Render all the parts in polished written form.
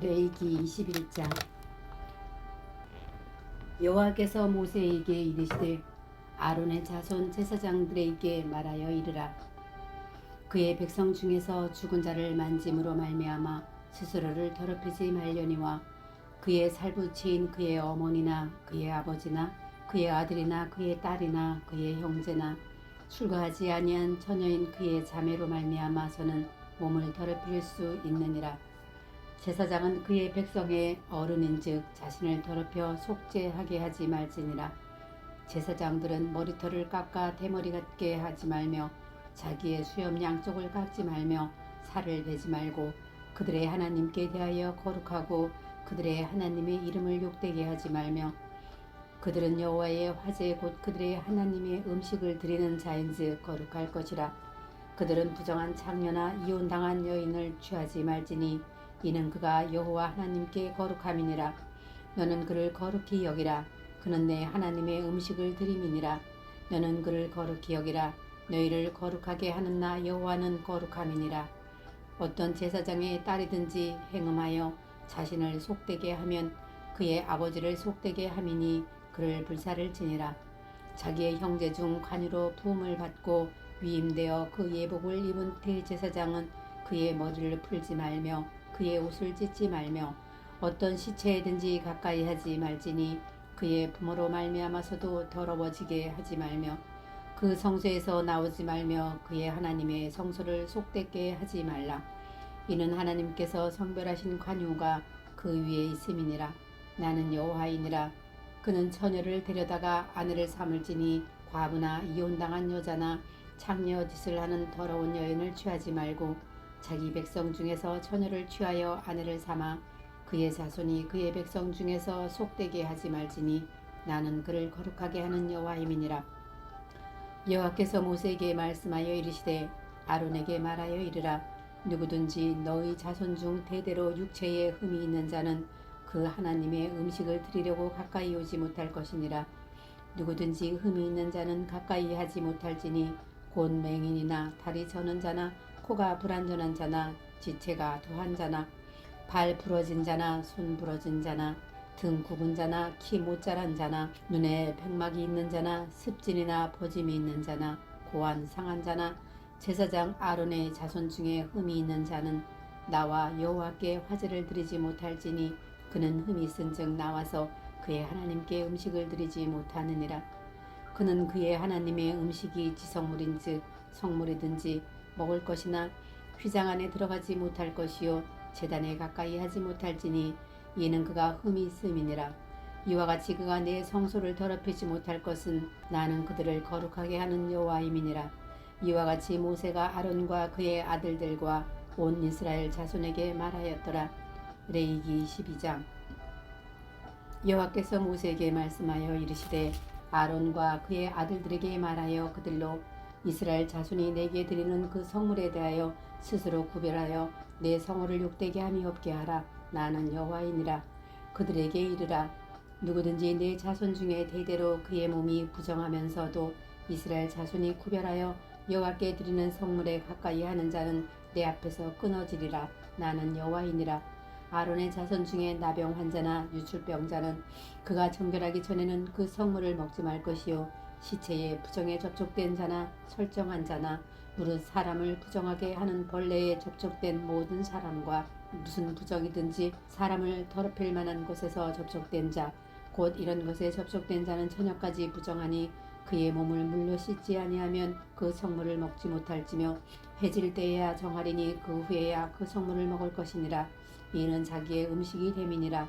레위기 21장. 여호와께서 모세에게 이르시되 아론의 자손 제사장들에게 말하여 이르라. 그의 백성 중에서 죽은 자를 만짐으로 말미암아 스스로를 더럽히지 말려니와 그의 살부치인 그의 어머니나 그의 아버지나 그의 아들이나 그의 딸이나 그의 형제나 출가하지 아니한 처녀인 그의 자매로 말미암아서는 몸을 더럽힐 수 있느니라. 제사장은 그의 백성의 어른인즉 자신을 더럽혀 속죄하게 하지 말지니라. 제사장들은 머리털을 깎아 대머리 같게 하지 말며 자기의 수염 양쪽을 깎지 말며 살을 베지 말고 그들의 하나님께 대하여 거룩하고 그들의 하나님의 이름을 욕되게 하지 말며 그들은 여호와의 화제 곧 그들의 하나님의 음식을 드리는 자인즉 거룩할 것이라. 그들은 부정한 창녀나 이혼당한 여인을 취하지 말지니 이는 그가 여호와 하나님께 거룩함이니라. 너는 그를 거룩히 여기라. 그는 내 하나님의 음식을 드림이니라. 너는 그를 거룩히 여기라. 너희를 거룩하게 하는 나 여호와는 거룩함이니라. 어떤 제사장의 딸이든지 행음하여 자신을 속되게 하면 그의 아버지를 속되게 함이니 그를 불사를 지니라. 자기의 형제 중 관유로 부음을 받고 위임되어 그 예복을 입은 대제사장은 그의 머리를 풀지 말며 그의 옷을 찢지 말며 어떤 시체에든지 가까이 하지 말지니 그의 부모로 말미암아서도 더러워지게 하지 말며 그 성소에서 나오지 말며 그의 하나님의 성소를 속되게 하지 말라. 이는 하나님께서 성별하신 관유가 그 위에 있음이니라. 나는 여호와이니라. 그는 처녀를 데려다가 아내를 삼을지니 과부나 이혼당한 여자나 창녀 짓을 하는 더러운 여인을 취하지 말고 자기 백성 중에서 처녀를 취하여 아내를 삼아 그의 자손이 그의 백성 중에서 속되게 하지 말지니 나는 그를 거룩하게 하는 여호와임이니라. 여호와께서 모세에게 말씀하여 이르시되 아론에게 말하여 이르라. 누구든지 너희 자손 중 대대로 육체에 흠이 있는 자는 그 하나님의 음식을 드리려고 가까이 오지 못할 것이니라. 누구든지 흠이 있는 자는 가까이 하지 못할지니 곧 맹인이나 다리 저는 자나 코가 불완전한 자나 지체가 더한 자나 발 부러진 자나 손 부러진 자나 등 굽은 자나 키 못 자란 자나 눈에 백막이 있는 자나 습진이나 버짐이 있는 자나 고안 상한 자나 제사장 아론의 자손 중에 흠이 있는 자는 나와 여호와께 화제를 드리지 못할지니 그는 흠이 있은즉 나와서 그의 하나님께 음식을 드리지 못하느니라. 그는 그의 하나님의 음식이 지성물인즉 성물이든지 먹을 것이나 휘장 안에 들어가지 못할 것이요 제단에 가까이 하지 못할지니 이는 그가 흠이 있음이니라. 이와 같이 그가 내 성소를 더럽히지 못할 것은 나는 그들을 거룩하게 하는 여호와임이니라. 이와 같이 모세가 아론과 그의 아들들과 온 이스라엘 자손에게 말하였더라. 레위기 12장. 여호와께서 모세에게 말씀하여 이르시되 아론과 그의 아들들에게 말하여 그들로 이스라엘 자손이 내게 드리는 그 성물에 대하여 스스로 구별하여 내 성호를 욕되게 함이 없게 하라. 나는 여호와이니라. 그들에게 이르라. 누구든지 내 자손 중에 대대로 그의 몸이 부정하면서도 이스라엘 자손이 구별하여 여호와께 드리는 성물에 가까이 하는 자는 내 앞에서 끊어지리라. 나는 여호와이니라. 아론의 자손 중에 나병 환자나 유출병자는 그가 정결하기 전에는 그 성물을 먹지 말 것이요 시체에 부정에 접촉된 자나 설정한 자나 무릇 사람을 부정하게 하는 벌레에 접촉된 모든 사람과 무슨 부정이든지 사람을 더럽힐 만한 곳에서 접촉된 자 곧 이런 것에 접촉된 자는 저녁까지 부정하니 그의 몸을 물로 씻지 아니하면 그 성물을 먹지 못할지며 해질 때에야 정하리니 그 후에야 그 성물을 먹을 것이니라. 이는 자기의 음식이 됨이니라.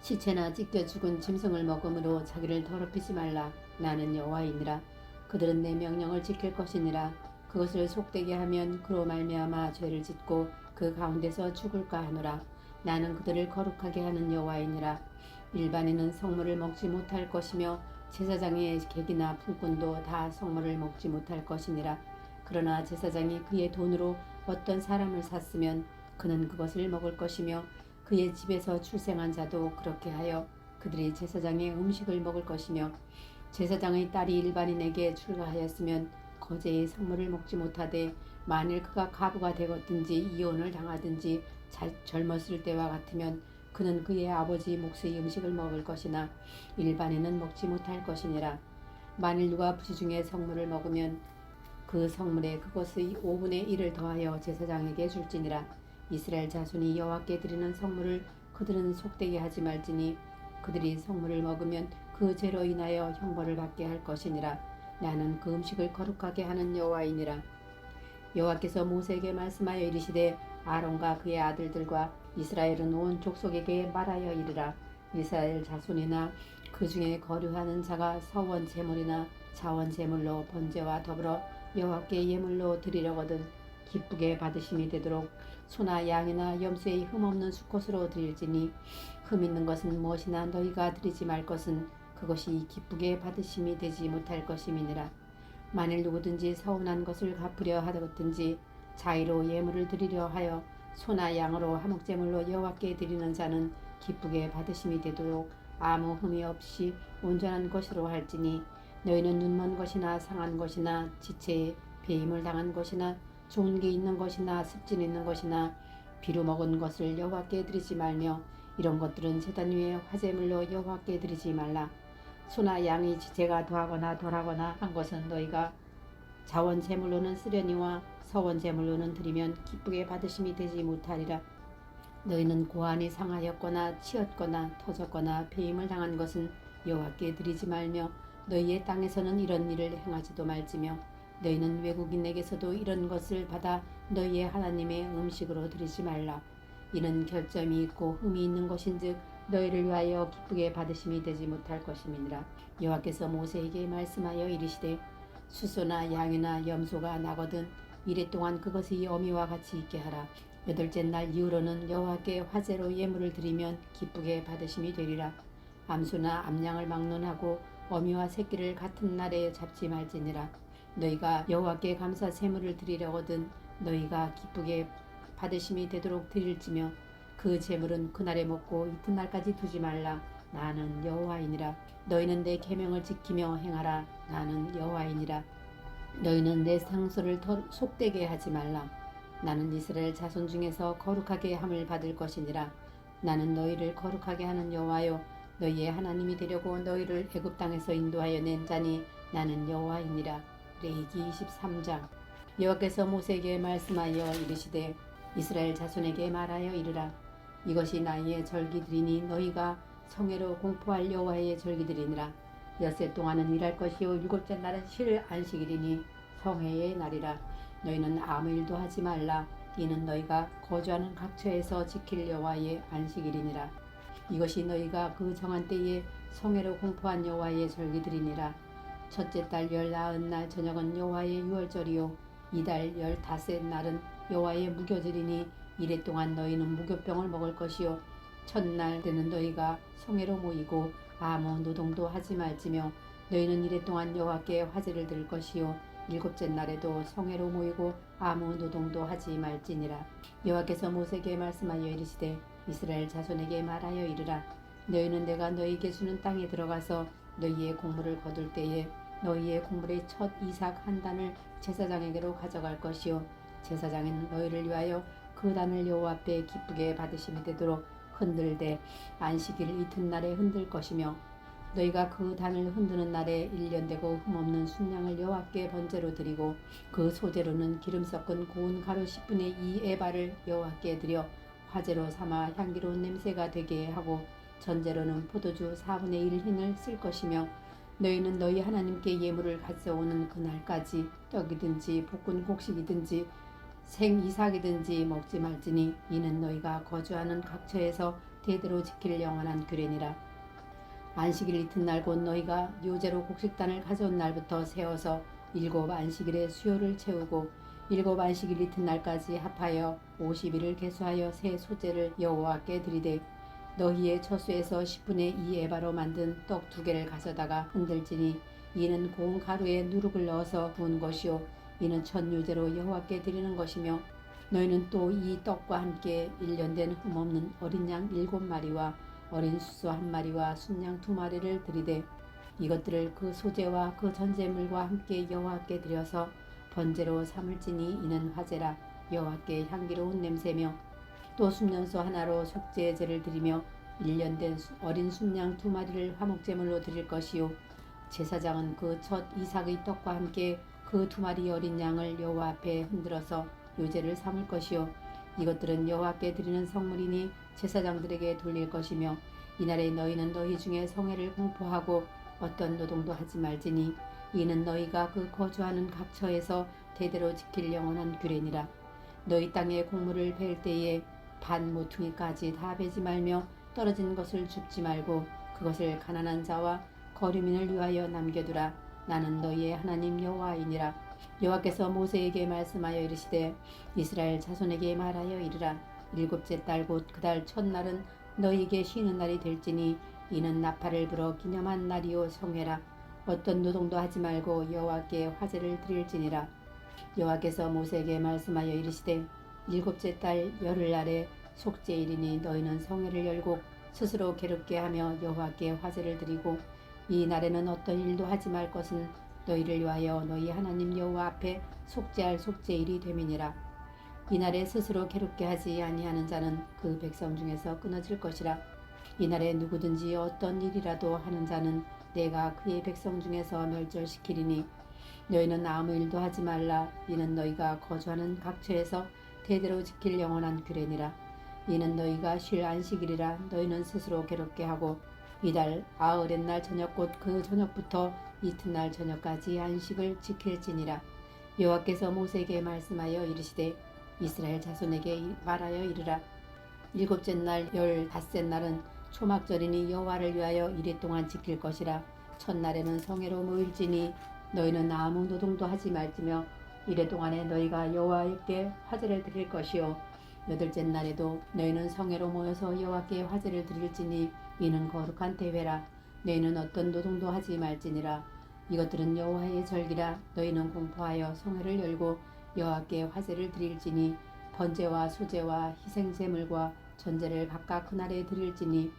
시체나 찢겨 죽은 짐승을 먹음으로 자기를 더럽히지 말라. 나는 여호와이니라. 그들은 내 명령을 지킬 것이니라. 그것을 속되게 하면 그로 말미암아 죄를 짓고 그 가운데서 죽을까 하노라. 나는 그들을 거룩하게 하는 여호와이니라. 일반인은 성물을 먹지 못할 것이며 제사장의 객이나 풀꾼도 다 성물을 먹지 못할 것이니라. 그러나 제사장이 그의 돈으로 어떤 사람을 샀으면 그는 그것을 먹을 것이며 그의 집에서 출생한 자도 그렇게 하여 그들이 제사장의 음식을 먹을 것이며 제사장의 딸이 일반인에게 출가하였으면 거제의 성물을 먹지 못하되 만일 그가 가부가 되었든지 이혼을 당하든지 젊었을 때와 같으면 그는 그의 아버지 몫의 음식을 먹을 것이나 일반인은 먹지 못할 것이니라. 만일 누가 부시 중에 성물을 먹으면 그 성물에 그것의 5분의 1을 더하여 제사장에게 줄지니라. 이스라엘 자손이 여호와께 드리는 성물을 그들은 속되게 하지 말지니 그들이 성물을 먹으면 그 죄로 인하여 형벌을 받게 할 것이니라. 나는 그 음식을 거룩하게 하는 여호와이니라. 여호와께서 모세에게 말씀하여 이르시되 아론과 그의 아들들과 이스라엘은 온 족속에게 말하여 이르라. 이스라엘 자손이나 그 중에 거류하는 자가 서원 제물이나 자원 제물로 번제와 더불어 여호와께 예물로 드리려거든 기쁘게 받으심이 되도록 소나 양이나 염소의 흠없는 수컷으로 드릴지니 흠 있는 것은 무엇이나 너희가 드리지 말 것은 그것이 기쁘게 받으심이 되지 못할 것임이니라. 만일 누구든지 서운한 것을 갚으려 하든지 자의로 예물을 드리려 하여 소나 양으로 화목제물로 여호와께 드리는 자는 기쁘게 받으심이 되도록 아무 흠이 없이 온전한 것으로 할지니 너희는 눈먼 것이나 상한 것이나 지체에 배임을 당한 것이나 좋은 게 있는 것이나 습진 있는 것이나 비루 먹은 것을 여호와께 드리지 말며 이런 것들은 제단 위에 화제물로 여호와께 드리지 말라. 소나 양이 지체가 더하거나 덜하거나 한 것은 너희가 자원 제물로는 쓰려니와 서원 제물로는 드리면 기쁘게 받으심이 되지 못하리라. 너희는 고안이 상하였거나 치었거나 터졌거나 배임을 당한 것은 여호와께 드리지 말며 너희의 땅에서는 이런 일을 행하지도 말지며 너희는 외국인에게서도 이런 것을 받아 너희의 하나님의 음식으로 드리지 말라. 이는 결점이 있고 흠이 있는 것인즉 너희를 위하여 기쁘게 받으심이 되지 못할 것임이니라. 여호와께서 모세에게 말씀하여 이르시되 수소나 양이나 염소가 나거든 이래 동안 그것의 어미와 같이 있게 하라. 여덟째 날 이후로는 여호와께 화제로 예물을 드리면 기쁘게 받으심이 되리라. 암소나 암양을 막론하고 어미와 새끼를 같은 날에 잡지 말지니라. 너희가 여호와께 감사 제물을 드리려거든 너희가 기쁘게 받으심이 되도록 드릴지며 그 제물은 그날에 먹고 이튿날까지 두지 말라. 나는 여호와이니라. 너희는 내 계명을 지키며 행하라. 나는 여호와이니라. 너희는 내 상소를 속되게 하지 말라. 나는 이스라엘 자손 중에서 거룩하게 함을 받을 것이니라. 나는 너희를 거룩하게 하는 여호와요 너희의 하나님이 되려고 너희를 애굽 땅에서 인도하여 낸 자니 나는 여호와이니라. 레위기 23장. 여호와께서 모세에게 말씀하여 이르시되 이스라엘 자손에게 말하여 이르라. 이것이 나의 절기들이니 너희가 성회로 공포할 여호와의 절기들이니라. 엿새 동안은 일할 것이요 일곱째 날은 쉴 안식일이니 성회의 날이라. 너희는 아무 일도 하지 말라. 이는 너희가 거주하는 각처에서 지킬 여호와의 안식일이니라. 이것이 너희가 그 정한 때에 성회로 공포한 여호와의 절기들이니라. 첫째 달 19날 저녁은 여호와의 유월절이요 이달 15날은 여호와의 무교절이니 이래 동안 너희는 무교병을 먹을 것이요 첫날 때는 너희가 성회로 모이고 아무 노동도 하지 말지며 너희는 이래 동안 여호와께 화제를 드릴 것이요 일곱째 날에도 성회로 모이고 아무 노동도 하지 말지니라. 여호와께서 모세에게 말씀하여 이르시되 이스라엘 자손에게 말하여 이르라. 너희는 내가 너희에게 주는 땅에 들어가서 너희의 곡물을 거둘 때에 너희의 곡물의 첫 이삭 한 단을 제사장에게로 가져갈 것이요 제사장은 너희를 위하여 그 단을 여호와 앞에 기쁘게 받으심이 되도록 흔들되 안식일 이튿날에 흔들 것이며 너희가 그 단을 흔드는 날에 1년 되고 흠없는 순양을 여호와께 번제로 드리고 그 소제로는 기름 섞은 고운 가루 10분의 2 에바를 여호와께 드려 화제로 삼아 향기로운 냄새가 되게 하고 전제로는 포도주 4분의 1 흰을 쓸 것이며 너희는 너희 하나님께 예물을 가져오는 그날까지 떡이든지 볶은 곡식이든지 생 이삭이든지 먹지 말지니 이는 너희가 거주하는 각처에서 대대로 지킬 영원한 규례니라. 안식일 이튿날 곧 너희가 요제로 곡식단을 가져온 날부터 세워서 7 안식일에 수요를 채우고 7 안식일 이튿날까지 합하여 50일을 계수하여 새 소제를 여호와께 드리되 너희의 처수에서 10분의 2 에바로 만든 떡 2개를 가져다가 흔들지니 이는 고운 가루에 누룩을 넣어서 부은 것이요 이는 첫 요제로 여호와께 드리는 것이며 너희는 또 이 떡과 함께 1년 된 흠없는 어린 양 7마리와 어린 수소 1마리와 순양 2마리를 드리되 이것들을 그 소제와 그 전제물과 함께 여호와께 드려서 번제로 삼을지니 이는 화제라 여호와께 향기로운 냄새며 또 순년소 하나로 속죄의 제를 드리며 1년 된 어린 순양 2마리를 화목제물로 드릴 것이요 제사장은 그 첫 이삭의 떡과 함께 그 2마리 어린 양을 여호와 앞에 흔들어서 요제를 삼을 것이요 이것들은 여호와께 드리는 성물이니 제사장들에게 돌릴 것이며 이날에 너희는 너희 중에 성회를 공포하고 어떤 노동도 하지 말지니 이는 너희가 그 거주하는 각처에서 대대로 지킬 영원한 규례니라. 너희 땅에 곡물을 벨 때에 반 모퉁이까지 다 베지 말며 떨어진 것을 줍지 말고 그것을 가난한 자와 거류민을 위하여 남겨두라. 나는 너희의 하나님 여호와이니라. 여호와께서 모세에게 말씀하여 이르시되 이스라엘 자손에게 말하여 이르라. 7째 달 곧 그 달 첫날은 너희에게 쉬는 날이 될지니 이는 나팔을 불어 기념한 날이요 성회라. 어떤 노동도 하지 말고 여호와께 화제를 드릴지니라. 여호와께서 모세에게 말씀하여 이르시되 7째 달 열흘날에 속죄일이니 너희는 성회를 열고 스스로 괴롭게 하며 여호와께 화제를 드리고 이 날에는 어떤 일도 하지 말 것은 너희를 위하여 너희 하나님 여호와 앞에 속죄할 속죄일이 됨이니라. 이날에 스스로 괴롭게 하지 아니하는 자는 그 백성 중에서 끊어질 것이라. 이날에 누구든지 어떤 일이라도 하는 자는 내가 그의 백성 중에서 멸절시키리니 너희는 아무 일도 하지 말라. 이는 너희가 거주하는 각처에서 대대로 지킬 영원한 규례니라. 이는 너희가 쉴 안식일이라. 너희는 스스로 괴롭게 하고 이달 아흘의 날 저녁 곧 그 저녁부터 이튿날 저녁까지 안식을 지킬지니라. 여호와께서 모세에게 말씀하여 이르시되 이스라엘 자손에게 말하여 이르라. 7째 날 15째 날은 초막절이니 여호와를 위하여 이레 동안 지킬 것이라. 첫날에는 성회로 모일지니 너희는 아무 노동도 하지 말지며 이레 동안에 너희가 여호와께 화제를 드릴 것이요 8째 날에도 너희는 성회로 모여서 여호와께 화제를 드릴지니 이는 거룩한 대회라. 너희는 어떤 노동도 하지 말지니라. 이것들은 여호와의 절기라. 너희는 공포하여 성회를 열고 여호와께 화제를 드릴지니 번제와 수제와 희생제물과 전제를 각각 그날에 드릴지니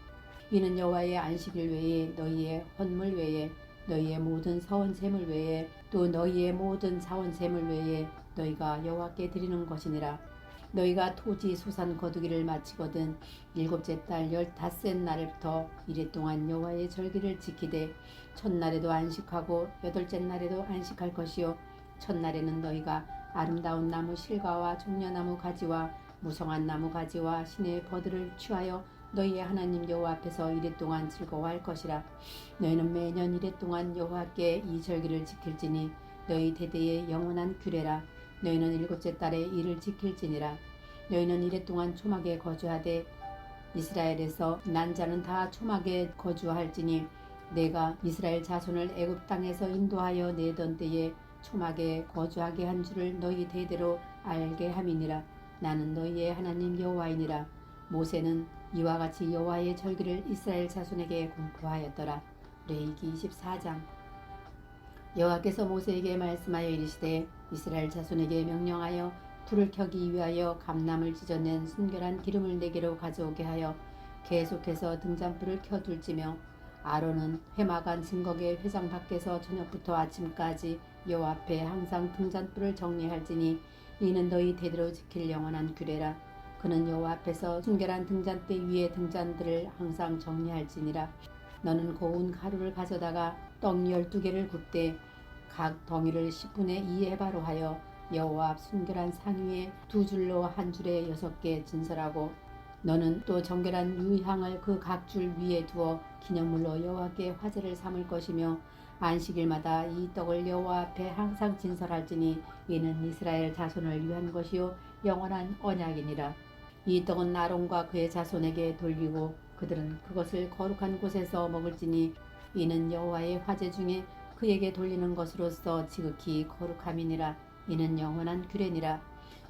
이는 여호와의 안식일 외에 너희의 헌물 외에 너희의 모든 서원 제물 외에 또 너희의 모든 자원 제물 외에 너희가 여호와께 드리는 것이니라. 너희가 토지 소산 거두기를 마치거든 7째 달 15째 날부터 이레 동안 여호와의 절기를 지키되 첫날에도 안식하고 8째 날에도 안식할 것이요 첫날에는 너희가 아름다운 나무 실과와 종려나무 가지와 무성한 나무 가지와 신의 버들을 취하여 너희의 하나님 여호와 앞에서 이레 동안 즐거워할 것이라. 너희는 매년 이레 동안 여호와께 이 절기를 지킬지니 너희 대대의 영원한 규례라. 너희는 7째 달에 이를 지킬지니라. 너희는 이레 동안 초막에 거주하되 이스라엘에서 난 자는 다 초막에 거주할지니 내가 이스라엘 자손을 애굽 땅에서 인도하여 내던 때에 초막에 거주하게 한 줄을 너희 대대로 알게 함이니라. 나는 너희의 하나님 여호와이니라. 모세는 이와 같이 여호와의 절기를 이스라엘 자손에게 공포하였더라. 레위기 24장. 여호와께서 모세에게 말씀하여 이르시되 이스라엘 자손에게 명령하여 불을 켜기 위하여 감람을 찢어낸 순결한 기름을 내게로 가져오게 하여 계속해서 등잔불을 켜둘지며 아론은 회막안 증거계 회장 밖에서 저녁부터 아침까지 여호와 앞에 항상 등잔불을 정리할지니 이는 너희 대대로 지킬 영원한 규례라. 그는 여호와 앞에서 순결한 등잔대 위에 등잔들을 항상 정리할지니라. 너는 고운 가루를 가져다가 떡 12개를 굽되 각 덩이를 10분의 2에바로 하여 여호와 앞 순결한 상 위에 2줄로 한 줄에 6개 진설하고 너는 또 정결한 유향을 그 각 줄 위에 두어 기념물로 여호와께 화제를 삼을 것이며 안식일마다 이 떡을 여호와 앞에 항상 진설할지니 이는 이스라엘 자손을 위한 것이요 영원한 언약이니라. 이 떡은 아론과 그의 자손에게 돌리고 그들은 그것을 거룩한 곳에서 먹을지니 이는 여호와의 화제 중에 그에게 돌리는 것으로서 지극히 거룩함이니라. 이는 영원한 규례니라.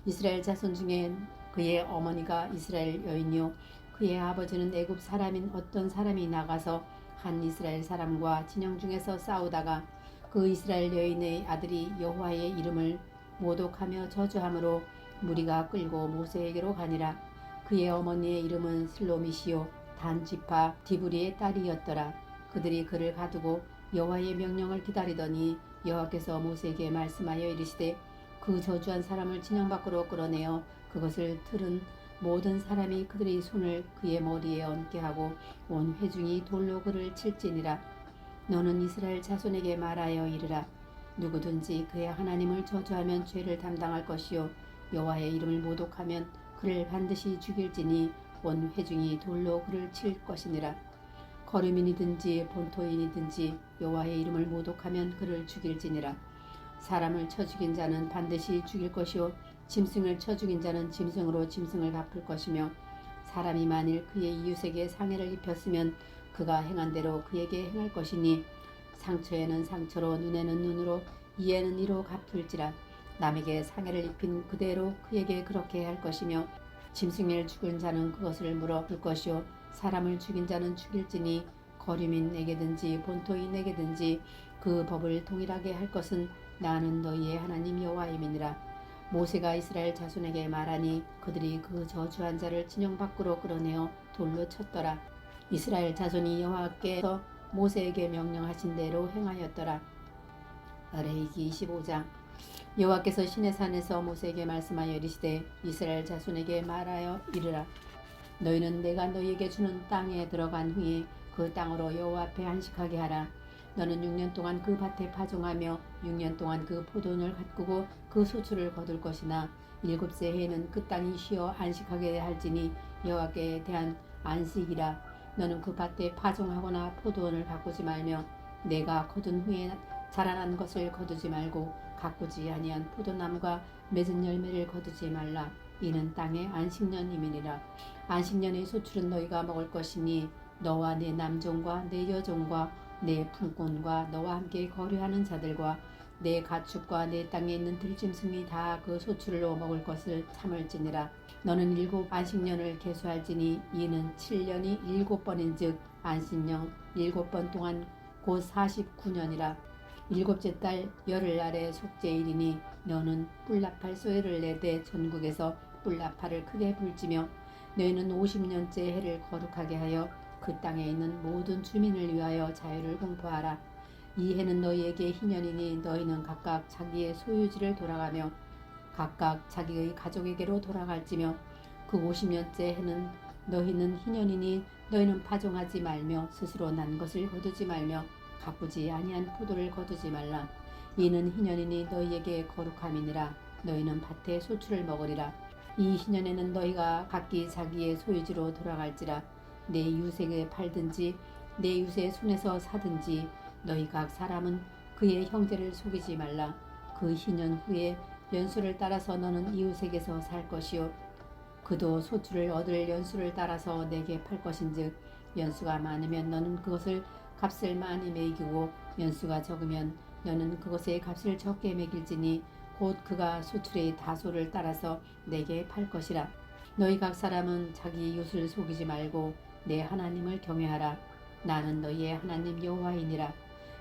이스라엘 자손 중에 그의 어머니가 이스라엘 여인이요 그의 아버지는 애굽 사람인 어떤 사람이 나가서 한 이스라엘 사람과 진영 중에서 싸우다가 그 이스라엘 여인의 아들이 여호와의 이름을 모독하며 저주함으로 무리가 끌고 모세에게로 가니라. 그의 어머니의 이름은 슬로미시요 단지파 디브리의 딸이었더라. 그들이 그를 가두고 여호와의 명령을 기다리더니 여호와께서 모세에게 말씀하여 이르시되 그 저주한 사람을 진영 밖으로 끌어내어 그것을 틀은 모든 사람이 그들의 손을 그의 머리에 얹게 하고 온 회중이 돌로 그를 칠지니라. 너는 이스라엘 자손에게 말하여 이르라. 누구든지 그의 하나님을 저주하면 죄를 담당할 것이요 여호와의 이름을 모독하면 그를 반드시 죽일지니 온 회중이 돌로 그를 칠 것이니라. 거류민이든지 본토인이든지 여호와의 이름을 모독하면 그를 죽일지니라. 사람을 쳐 죽인 자는 반드시 죽일 것이요 짐승을 쳐 죽인 자는 짐승으로 짐승을 갚을 것이며 사람이 만일 그의 이웃에게 상해를 입혔으면 그가 행한 대로 그에게 행할 것이니 상처에는 상처로 눈에는 눈으로 이에는 이로 갚을지라. 남에게 상해를 입힌 그대로 그에게 그렇게 할 것이며 짐승을 죽은 자는 그것을 물어줄 것이요 사람을 죽인 자는 죽일지니 거류민에게든지 본토인에게든지 그 법을 동일하게 할 것은 나는 너희의 하나님 여호와임이니라. 모세가 이스라엘 자손에게 말하니 그들이 그 저주한 자를 진영 밖으로 끌어내어 돌로 쳤더라. 이스라엘 자손이 여호와께서 모세에게 명령하신 대로 행하였더라. 레위기 25장. 여호와께서 시내산에서 모세에게 말씀하여 이르시되 이스라엘 자손에게 말하여 이르라. 너희는 내가 너희에게 주는 땅에 들어간 후에 그 땅으로 여호와 앞에 안식하게 하라. 너는 6년 동안 그 밭에 파종하며 6년 동안 그 포도원을 가꾸고 그 소출을 거둘 것이나 7째 해에는 그 땅이 쉬어 안식하게 할지니 여호와께 대한 안식이라. 너는 그 밭에 파종하거나 포도원을 가꾸지 말며 내가 거둔 후에 자라난 것을 거두지 말고 가꾸지 아니한 포도나무가 맺은 열매를 거두지 말라. 이는 땅의 안식년임이니라. 안식년의 소출은 너희가 먹을 것이니 너와 내 남종과 내 여종과 내 품꾼과 너와 함께 거류하는 자들과 내 가축과 내 땅에 있는 들짐승이 다 그 소출로 먹을 것을 참을지니라. 너는 7 안식년을 계수할지니 이는 7년이 7번인즉 안식년 7번 동안 곧 49년이라. 7째 달 열흘 아래 속죄일이니 너는 뿔나팔 소리를 내되 전국에서 뿔나팔을 크게 불지며 너희는 50년째 해를 거룩하게 하여 그 땅에 있는 모든 주민을 위하여 자유를 공포하라. 이 해는 너희에게 희년이니 너희는 각각 자기의 소유지를 돌아가며 각각 자기의 가족에게로 돌아갈지며 그 50년째 해는 너희는 희년이니 너희는 파종하지 말며 스스로 난 것을 거두지 말며 가꾸지 아니한 포도를 거두지 말라. 이는 희년이니 너희에게 거룩함이니라. 너희는 밭의 소출을 먹으리라. 이 희년에는 너희가 각기 자기의 소유지로 돌아갈지라. 내 이웃에게 팔든지 내 이웃의 손에서 사든지 너희 각 사람은 그의 형제를 속이지 말라. 그 희년 후에 연수를 따라서 너는 이웃에게서 살 것이요 그도 소출을 얻을 연수를 따라서 내게 팔 것인즉 연수가 많으면 너는 그것을 값을 많이 매기고 연수가 적으면 너는 그것의 값을 적게 매길지니 곧 그가 소출의 다소를 따라서 내게 팔 것이라. 너희 각 사람은 자기 이웃을 속이지 말고 내 하나님을 경외하라. 나는 너희의 하나님 여호와이니라.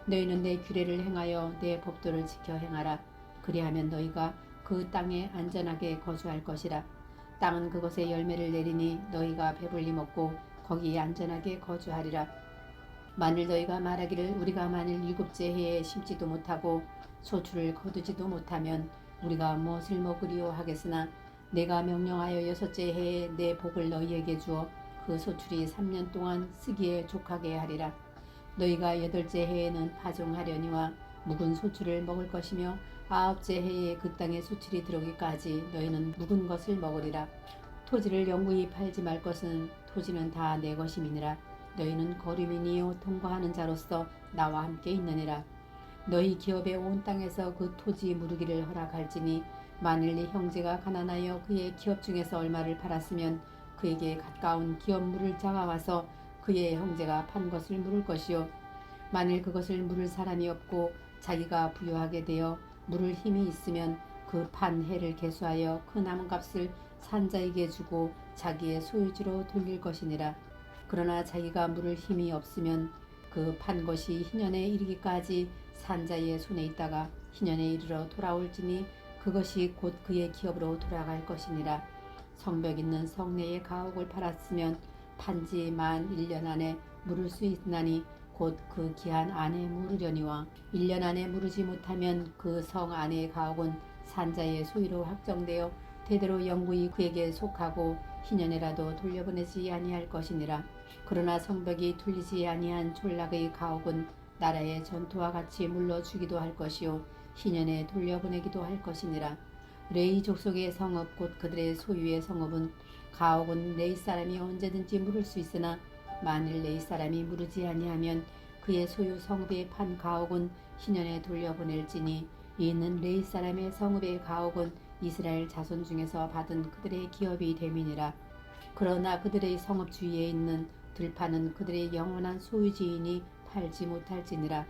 너희는 내 규례를 행하여 내 법도를 지켜 행하라. 그리하면 너희가 그 땅에 안전하게 거주할 것이라. 땅은 그것의 열매를 내리니 너희가 배불리 먹고 거기에 안전하게 거주하리라. 만일 너희가 말하기를 우리가 만일 7째 해에 심지도 못하고 소출을 거두지도 못하면 우리가 무엇을 먹으리요 하겠으나 내가 명령하여 6째 해에 내 복을 너희에게 주어 그 소출이 3년 동안 쓰기에 족하게 하리라. 너희가 8째 해에는 파종하려니와 묵은 소출을 먹을 것이며 9째 해에 그 땅에 소출이 들어오기까지 너희는 묵은 것을 먹으리라. 토지를 영구히 팔지 말 것은 토지는 다 내 것임이니라. 너희는 거류민이요 통과하는 자로서 나와 함께 있느니라. 너희 기업의 온 땅에서 그 토지 무르기를 허락할지니 만일 네 형제가 가난하여 그의 기업 중에서 얼마를 팔았으면 그에게 가까운 기업 물을 자가 와서 그의 형제가 판 것을 물을 것이요 만일 그것을 물을 사람이 없고 자기가 부유하게 되어 물을 힘이 있으면 그 판 해를 계수하여 그 남은 값을 산자에게 주고 자기의 소유지로 돌릴 것이니라. 그러나 자기가 물을 힘이 없으면 그 판 것이 희년에 이르기까지 산자의 손에 있다가 희년에 이르러 돌아올지니 그것이 곧 그의 기업으로 돌아갈 것이니라. 성벽 있는 성내의 가옥을 팔았으면 판지 만 1년 안에 물을 수 있나니 곧 그 기한 안에 물으려니와 1년 안에 물으지 못하면 그 성 안의 가옥은 산자의 소유로 확정되어 대대로 영구히 그에게 속하고 희년에라도 돌려보내지 아니할 것이니라. 그러나 성벽이 뚫리지 아니한 졸락의 가옥은 나라의 전투와 같이 물러주기도 할 것이요 희년에 돌려보내기도 할 것이니라. 레이 족속의 성읍 곧 그들의 소유의 성읍은 가옥은 레이 사람이 언제든지 물을 수 있으나 만일 레이 사람이 물으지 아니하면 그의 소유 성읍에 판 가옥은 희년에 돌려보낼지니 이는 레이 사람의 성읍의 가옥은 이스라엘 자손 중에서 받은 그들의 기업이 됨이니라. 그러나 그들의 성읍 주위에 있는 들판은 그들의 영원한 소유지이니 팔지 못할지니라.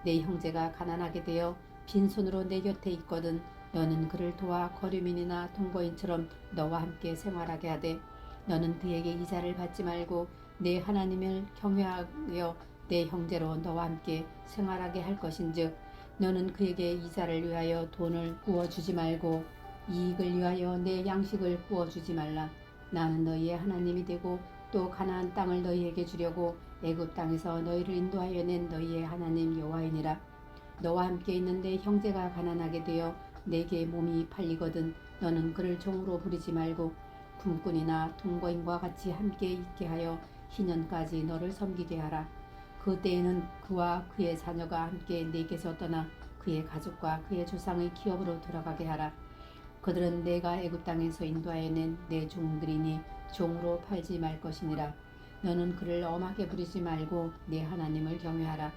내 형제가 가난하게 되어 빈손으로 내 곁에 있거든 너는 그를 도와 거류민이나 동거인처럼 너와 함께 생활하게 하되 너는 그에게 이자를 받지 말고 내 하나님을 경외하여 내 형제로 너와 함께 생활하게 할 것인즉 너는 그에게 이자를 위하여 돈을 구워주지 말고 이익을 위하여 내 양식을 구워주지 말라. 나는 너희의 하나님이 되고 또 가나안 땅을 너희에게 주려고 애굽 땅에서 너희를 인도하여 낸 너희의 하나님 여호와이니라. 너와 함께 있는 내 형제가 가난하게 되어 내게 몸이 팔리거든 너는 그를 종으로 부리지 말고 품꾼이나 동거인과 같이 함께 있게 하여 희년까지 너를 섬기게 하라. 그때에는 그와 그의 자녀가 함께 내게서 떠나 그의 가족과 그의 조상의 기업으로 들어가게 하라. 그들은 내가 애굽 땅에서 인도하여 낸 내 종들이니 종으로 팔지 말 것이니라. 너는 그를 엄하게 부리지 말고 내 하나님을 경외하라.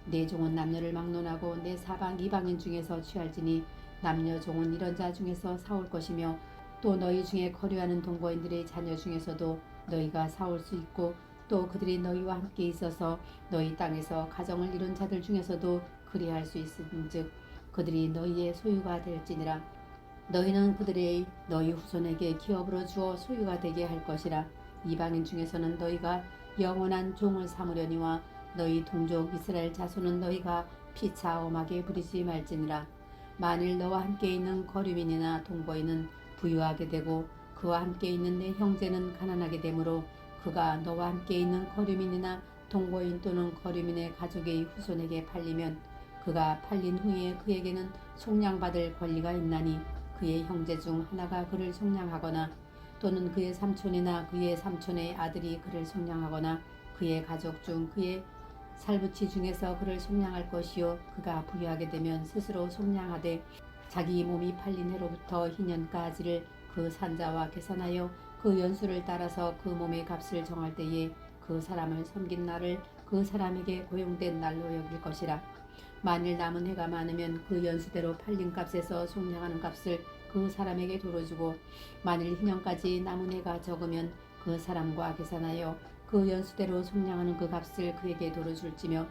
내 종은 남녀를 막론하고 내 사방 이방인 중에서 취할지니 남녀 종은 이런 자 중에서 사올 것이며 또 너희 중에 거류하는 동거인들의 자녀 중에서도 너희가 사올 수 있고 또 그들이 너희와 함께 있어서 너희 땅에서 가정을 이룬 자들 중에서도 그리할 수 있은즉 그들이 너희의 소유가 될지니라. 너희는 그들의 너희 후손에게 기업으로 주어 소유가 되게 할 것이라. 이방인 중에서는 너희가 영원한 종을 삼으려니와 너희 동족 이스라엘 자손은 너희가 피차 엄하게 부리지 말지니라. 만일 너와 함께 있는 거류민이나 동거인은 부유하게 되고 그와 함께 있는 내 형제는 가난하게 되므로 그가 너와 함께 있는 거류민이나 동거인 또는 거류민의 가족의 후손에게 팔리면 그가 팔린 후에 그에게는 속량받을 권리가 있나니 그의 형제 중 하나가 그를 속량하거나 또는 그의 삼촌이나 그의 삼촌의 아들이 그를 속량하거나 그의 가족 중 그의 살부치 중에서 그를 속량할 것이요 그가 부유하게 되면 스스로 속량하되 자기 몸이 팔린 해로부터 희년까지를 그 산자와 계산하여 그 연수를 따라서 그 몸의 값을 정할 때에 그 사람을 섬긴 날을 그 사람에게 고용된 날로 여길 것이라. 만일 남은 해가 많으면 그 연수대로 팔린 값에서 속량하는 값을 그 사람에게 돌어주고 만일 희년까지 남은 해가 적으면 그 사람과 계산하여 그 연수대로 속량하는 그 값을 그에게 돌어줄지며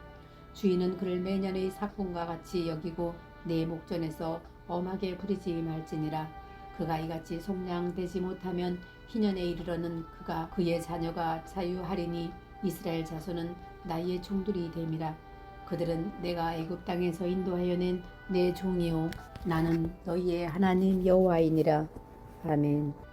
주인은 그를 매년의 삭군과 같이 여기고 내 목전에서 엄하게 부리지 말지니라. 그가 이같이 속량되지 못하면 희년에 이르러는 그가 그의 자녀가 자유하리니 이스라엘 자손은 나의 종들이 됨이라. 그들은 내가 애굽 땅에서 인도하여 낸 내 종이요 나는 너희의 하나님 여호와이니라. 아멘.